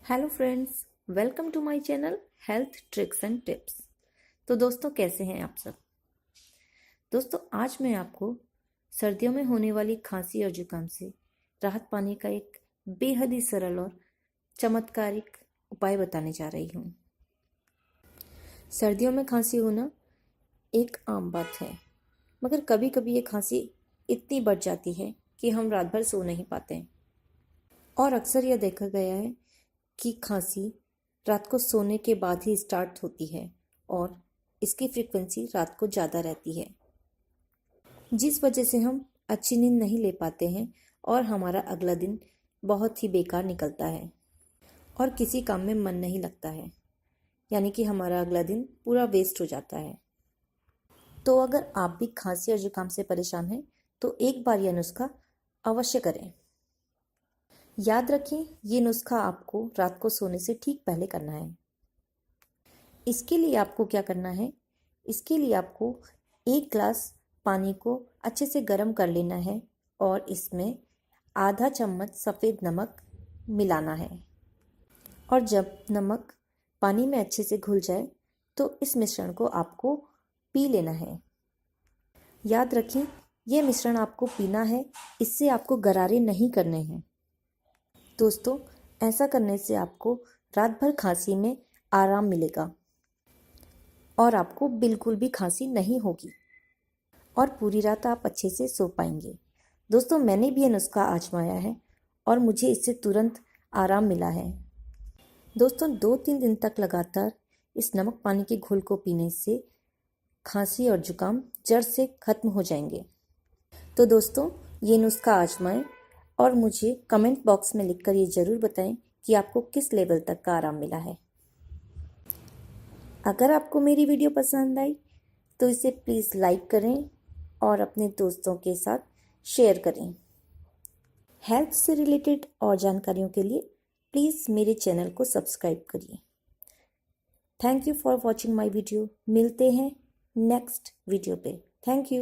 Hello friends, welcome to my channel health tricks and tips. तो दोस्तों, कैसे हैं आप सब। दोस्तों, आज मैं आपको सर्दियों में होने वाली खांसी और जुकाम से राहत पाने का एक बेहद ही सरल और चमत्कारिक उपाय बताने जा रही हूँ। सर्दियों में खांसी होना एक आम बात है, मगर कभी कभी ये खांसी इतनी बढ़ जाती है कि हम रात भर सो नहीं पाते। और अक्सर यह देखा गया है कि खांसी रात को सोने के बाद ही स्टार्ट होती है और इसकी फ्रीक्वेंसी रात को ज़्यादा रहती है, जिस वजह से हम अच्छी नींद नहीं ले पाते हैं और हमारा अगला दिन बहुत ही बेकार निकलता है और किसी काम में मन नहीं लगता है, यानी कि हमारा अगला दिन पूरा वेस्ट हो जाता है। तो अगर आप भी खांसी और जुकाम से परेशान हैं तो एक बार यह नुस्खा अवश्य करें। याद रखें, ये नुस्खा आपको रात को सोने से ठीक पहले करना है। इसके लिए आपको क्या करना है, इसके लिए आपको एक ग्लास पानी को अच्छे से गर्म कर लेना है और इसमें आधा चम्मच सफ़ेद नमक मिलाना है। और जब नमक पानी में अच्छे से घुल जाए तो इस मिश्रण को आपको पी लेना है। याद रखें, यह मिश्रण आपको पीना है, इससे आपको गरारे नहीं करने हैं। दोस्तों, ऐसा करने से आपको रात भर खांसी में आराम मिलेगा और आपको बिल्कुल भी खांसी नहीं होगी और पूरी रात आप अच्छे से सो पाएंगे। दोस्तों, मैंने भी यह नुस्खा आजमाया है और मुझे इससे तुरंत आराम मिला है। दोस्तों, 2-3 दिन तक लगातार इस नमक पानी के घोल को पीने से खांसी और जुकाम जड़ से खत्म हो जाएंगे। तो दोस्तों, ये नुस्खा आजमाएं और मुझे कमेंट बॉक्स में लिखकर ये ज़रूर बताएं कि आपको किस लेवल तक का आराम मिला है। अगर आपको मेरी वीडियो पसंद आई तो इसे प्लीज़ लाइक करें और अपने दोस्तों के साथ शेयर करें। हेल्थ से रिलेटेड और जानकारियों के लिए प्लीज़ मेरे चैनल को सब्सक्राइब करिए। Thank you for watching my video. मिलते हैं नेक्स्ट वीडियो पे। Thank you.